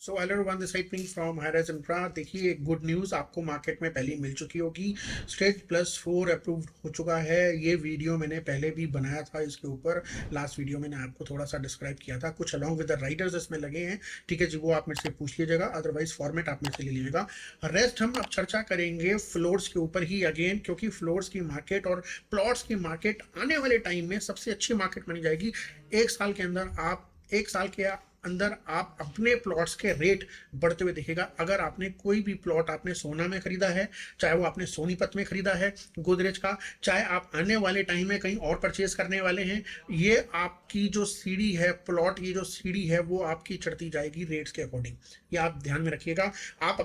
So hello one this side from Hirise Infra. देखिए, एक good news आपको market में पहले ही मिल चुकी होगी। स्टेज+4 अप्रूव्ड हो चुका है। ये वीडियो मैंने पहले भी बनाया था इसके ऊपर। लास्ट वीडियो मैंने आपको थोड़ा सा डिस्क्राइब किया था, कुछ अलॉन्ग विद द राइटर्स इसमें लगे हैं। ठीक है जी, वो आप मेरे से पूछ लीजिएगा, अदरवाइज फॉर्मेट आप मेरे से ले लीजिएगा। रेस्ट हम अब चर्चा करेंगे फ्लोर्स के ऊपर ही अगेन, क्योंकि फ्लोर्स की मार्केट और प्लॉट्स की मार्केट आने वाले टाइम में सबसे अच्छी मार्केट मानी जाएगी। एक साल के अंदर आप एक साल के अंदर आप अपने प्लॉट्स के रेट बढ़ते हुए दिखेगा। अगर आपने कोई भी प्लॉट आपने सोना में खरीदा है, चाहे वो आपने सोनीपत में खरीदा है गोदरेज का, चाहे आप आने वाले टाइम में कहीं और परचेज करने वाले हैं, ये आपकी जो सीढ़ी है प्लॉट, ये जो सीढ़ी है वो आपकी चढ़ती जाएगी रेट्स के अकॉर्डिंग। ये आप ध्यान में रखिएगा। आप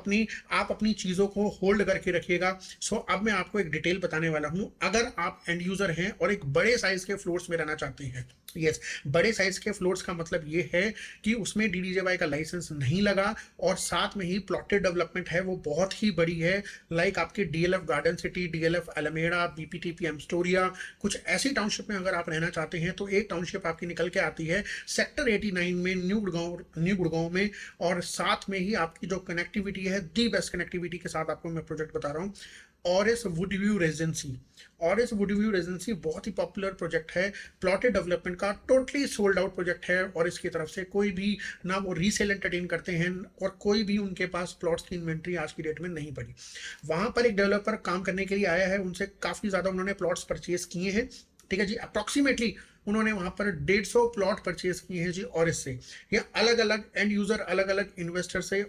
अपनी चीज़ों को होल्ड करके रखिएगा। सो अब मैं आपको एक डिटेल बताने वाला हूँ। अगर आप एंड यूजर हैं और एक बड़े साइज के फ्लोर्स में रहना चाहते हैं, यस, बड़े साइज के फ्लोर्स का मतलब ये है कि उसमें डीडीजेवाई का लाइसेंस नहीं लगा और साथ में ही प्लॉटेड डेवलपमेंट है, वो बहुत ही बड़ी है। लाइक आपके DLF Garden City, DLF Alameda, BPTP Amstoria, कुछ ऐसी टाउनशिप में अगर आप रहना चाहते हैं तो एक टाउनशिप आपकी निकल के आती है सेक्टर 89 में, न्यू गुड़गांव में। और साथ में ही आपकी जो कनेक्टिविटी है, दी बेस्ट कनेक्टिविटी के साथ आपको मैं प्रोजेक्ट बता रहा हूँ, ऑरिस वुडव्यू रेजिडेंसी। ऑरिस वुडव्यू रेजिडेंसी बहुत ही पॉपुलर प्रोजेक्ट है, प्लॉटेड डेवलपमेंट का, टोटली सोल्ड आउट प्रोजेक्ट है। और इसकी तरफ से कोई भी ना वो रीसेल एंटरटेन करते हैं और कोई भी उनके पास प्लॉट्स की इन्वेंट्री आज की डेट में नहीं पड़ी। वहां पर एक डेवलपर काम करने के लिए आया है, उनसे काफ़ी ज़्यादा उन्होंने प्लॉट्स परचेज किए हैं। ठीक है जी, अप्रॉक्सीमेटली उन्होंने वहां पर 150 प्लॉट परचेज किए हैं जी ऑरिस से। ये अलग अलग एंड यूजर, अलग अलग इन्वेस्टर से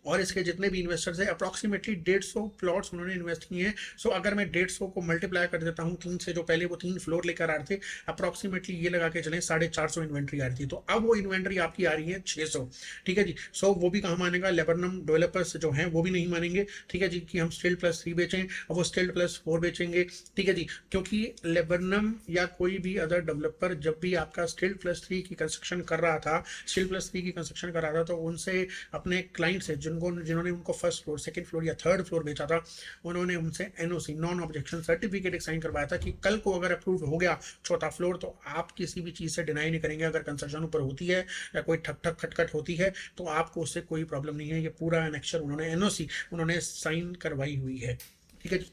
और इसके जितने भी इन्वेस्टर्स हैं, अप्रॉक्सीमेटली 150 प्लॉट्स उन्होंने इन्वेस्ट किए हैं। सो अगर मैं 150 को मल्टीप्लाई कर देता हूँ 3 से, जो पहले वो 3 फ्लोर लेकर आ रहे थे, अप्रॉक्सीमेटली ये लगा के चलें 450 इन्वेंट्री आ रही थी। तो अब वो इन्वेंट्री आपकी आ रही है 600। ठीक है जी। सो वो भी कहाँ मानेगा, लेबरनम डेवलपर्स जो हैं वो भी नहीं मानेंगे। ठीक है जी, कि हम स्टिल्ड+3 बेचें और वो स्टिल्ड+4 बेचेंगे। ठीक है जी, क्योंकि लेबरनम या कोई भी अदर डेवलपर जब भी आपका स्टिल्ड+3 की कंस्ट्रक्शन कर रहा था, तो उनसे अपने क्लाइंट से जिन्होंने उनको फर्स्ट फ्लोर, सेकंड फ्लोर या थर्ड फ्लोर बेचा था, उन्होंने उनसे एनओसी, नॉन ऑब्जेक्शन सर्टिफिकेट एक साइन करवाया था कि कल को अगर अप्रूव हो गया चौथा फ्लोर तो आप किसी भी चीज़ से डिनाई नहीं करेंगे। अगर कंस्ट्रक्शन ऊपर होती है या कोई ठक ठक खटखट होती है तो आपको उससे कोई प्रॉब्लम नहीं है। ये पूरा एनेक्चर उन्होंने, एनओसी उन्होंने साइन करवाई हुई है। ठीक है।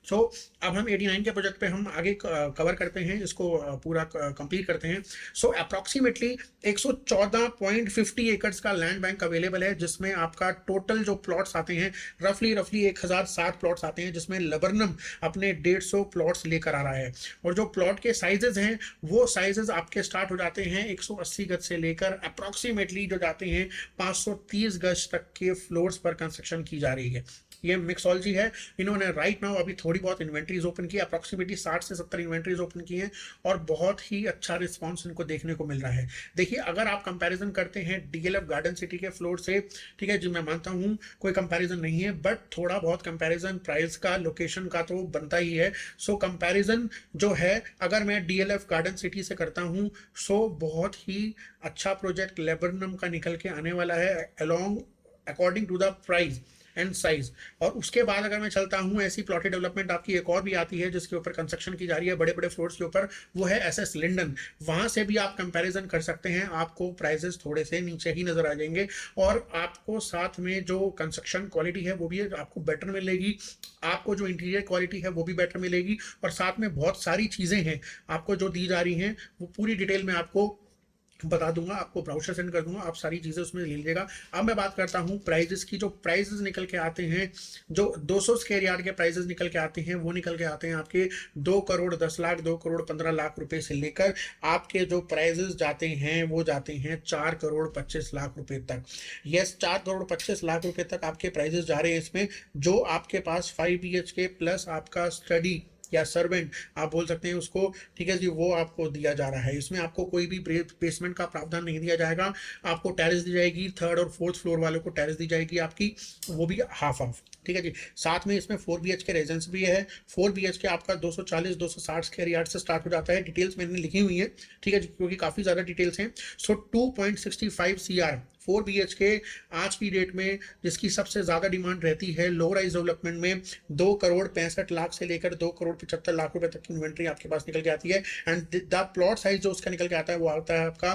सो अब हम 89 के प्रोजेक्ट पे हम आगे कवर करते हैं, इसको पूरा कंप्लीट करते हैं। सो अप्रॉक्सीमेटली 114.50 एकर्स का लैंड बैंक अवेलेबल है, जिसमें आपका टोटल जो प्लॉट्स आते हैं रफली 1007 प्लॉट्स आते हैं, जिसमें लबरनम अपने 150 प्लॉट्स लेकर आ रहा है। और जो प्लॉट के साइजेस हैं वो साइजेस आपके स्टार्ट हो जाते हैं 180 गज से लेकर अप्रॉक्सीमेटली जो जाते हैं 530 गज तक के फ्लोर्स पर कंस्ट्रक्शन की जा रही है। ये मिक्सोलॉजी है। इन्होंने राइट नाउ अभी थोड़ी बहुत इन्वेंट्रीज ओपन की, अप्रॉक्सीमेटली 60 से 70 इन्वेंट्रीज ओपन की हैं और बहुत ही अच्छा रिस्पांस इनको देखने को मिल रहा है। देखिए, अगर आप कंपैरिजन करते हैं डीएलएफ गार्डन सिटी के फ्लोर से, ठीक है जी, मैं मानता हूँ कोई कंपैरिजन नहीं है, बट थोड़ा बहुत कंपैरिजन प्राइस का, लोकेशन का तो बनता ही है। सो कंपैरिजन जो है, अगर मैं डीएलएफ गार्डन सिटी से करता हूँ, सो बहुत ही अच्छा प्रोजेक्ट लेबरनम का निकल के आने वाला है, along according to the price and size. और उसके बाद अगर मैं चलता हूँ, ऐसी प्लॉटेड डेवलपमेंट आपकी एक और भी आती है जिसके ऊपर कंस्ट्रक्शन की जा रही है बड़े बड़े फ्लोर्स के ऊपर, वो है एसएस लिंडन। वहां से भी आप कंपैरिजन कर सकते हैं, आपको प्राइसेस थोड़े से नीचे ही नजर आ जाएंगे और आपको साथ में जो कंस्ट्रक्शन क्वालिटी है वो भी आपको बेटर मिलेगी, आपको जो इंटीरियर क्वालिटी है वो भी बेटर मिलेगी, और साथ में बहुत सारी चीजें हैं आपको जो दी जा रही हैं वो पूरी डिटेल में आपको बता दूंगा, आपको ब्राउचर सेंड कर दूंगा, आप सारी चीज़ें उसमें ले लीजिएगा। अब मैं बात करता हूँ प्राइजेस की। जो प्राइजेस निकल के आते हैं, जो 200 स्क्वायर यार्ड के प्राइजेस निकल के आते हैं, वो निकल के आते हैं आपके 2 करोड़ 10 लाख, 2 करोड़ 15 लाख रुपए से लेकर आपके जो प्राइजेस जाते हैं वो जाते हैं 4 करोड़ 25 लाख रुपए तक। यस, 4 करोड़ 25 लाख रुपए तक आपके प्राइजेस जा रहे हैं इसमें। जो आपके पास 5 BHK प्लस आपका स्टडी या सर्वेंट आप बोल सकते हैं उसको, ठीक है जी, वो आपको दिया जा रहा है। इसमें आपको कोई भी बेसमेंट का प्रावधान नहीं दिया जाएगा। आपको टेरेस दी जाएगी, थर्ड और फोर्थ फ्लोर वालों को टेरेस दी जाएगी आपकी, वो भी हाफ हाफ। ठीक है जी। साथ में इसमें 4 BHK रेजिडेंस भी है। 4 BHK आपका 240-260 स्क्वायर यार्ड से स्टार्ट हो जाता है। डिटेल्स मैंने लिखी हुई है, ठीक है जी, क्योंकि काफ़ी ज़्यादा डिटेल्स हैं। सो 2.65 CR 4 BHK आज की डेट में जिसकी सबसे ज़्यादा डिमांड रहती है लो राइज डेवलपमेंट में, 2 करोड़ 65 लाख से लेकर 2 करोड़ 75 लाख रुपए तक की इन्वेंट्री आपके पास निकल के आती है। एंड द प्लॉट साइज जो उसका निकल के आता है वो आता है आपका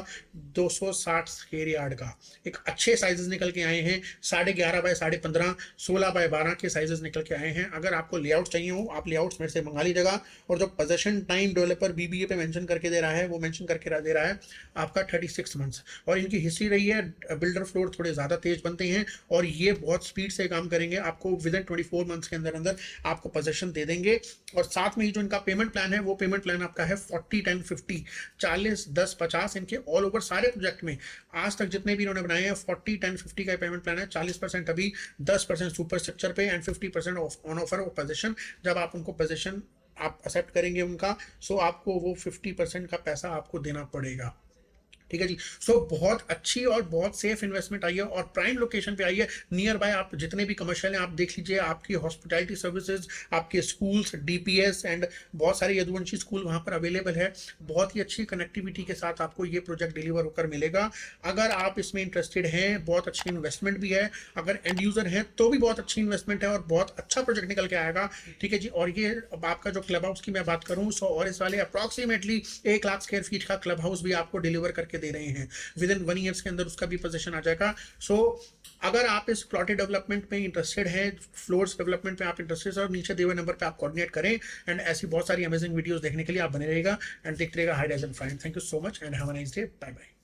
260 स्क्वायर यार्ड का। एक अच्छे साइजेस निकल के आए हैं, 11.5 बाय 15.5, 16 बाय 12 के साइजेस निकल के आए हैं। अगर आपको लेआउट चाहिए हो, आप लेआउट्स मेरे से मंगा लीजिएगा। और जो पोजेशन टाइम डेवलपर BBA पे मेंशन करके दे रहा है, वो मेंशन करके दे रहा है आपका 36 मंथ्स। और इनकी हिस्ट्री रही है, बिल्डर फ्लोर थोड़े ज़्यादा तेज बनते हैं और ये बहुत स्पीड से काम करेंगे। आपको विद इन 24 मंथ्स के अंदर अंदर आपको पोजेशन दे देंगे। और साथ में ही जो इनका पेमेंट प्लान है, वो पेमेंट प्लान आपका है 40-10-50, 40-10-50। इनके ऑल ओवर सारे प्रोजेक्ट में आज तक जितने भी इन्होंने बनाए हैं 40-10-50 का पेमेंट प्लान है। 40% अभी, 10% सुपर स्ट्रक्चर पे एंड 50% ऑन ऑफर पोजीशन। जब आप उनको पोजीशन आप एक्सेप्ट करेंगे उनका, सो आपको वो 50% का पैसा आपको देना पड़ेगा, ठीक है जी। सो बहुत अच्छी और बहुत सेफ इन्वेस्टमेंट आई है और प्राइम लोकेशन पे आई है। नियर बाय आप जितने भी कमर्शियल हैं आप देख लीजिए, आपकी हॉस्पिटैलिटी सर्विसेज, आपके स्कूल्स, DPS एंड बहुत सारे यदुवंशी स्कूल वहाँ पर अवेलेबल है। बहुत ही अच्छी कनेक्टिविटी के साथ आपको ये प्रोजेक्ट डिलीवर होकर मिलेगा। अगर आप इसमें इंटरेस्टेड हैं, बहुत अच्छी इन्वेस्टमेंट भी है। अगर एंड यूजर है तो भी बहुत अच्छी इन्वेस्टमेंट है और बहुत अच्छा प्रोजेक्ट निकल के आएगा, ठीक है जी। और ये अब आपका जो क्लब हाउस की मैं बात करूँ, सो और इस वाले अप्रॉक्सीमेटली 1 लाख स्क्वायर फीट का क्लब हाउस भी आपको डिलीवर करके दे रहे हैं। विद इन 1 ईयर्स के अंदर उसका भी पोजीशन आ जाएगा। सो अगर आप इस प्लॉटेड डेवलपमेंट में इंटरेस्टेड हैं, फ्लोर्स डेवलपमेंट में आप इंटरेस्टेड हैं, और नीचे दिए हुए नंबर पे आप कोऑर्डिनेट करें। एंड ऐसी बहुत सारी अमेजिंग वीडियोस देखने के लिए आप बने रहेगा एंड देखते रहेगा high rise and fine. Thank you so much and have a nice day. Bye bye.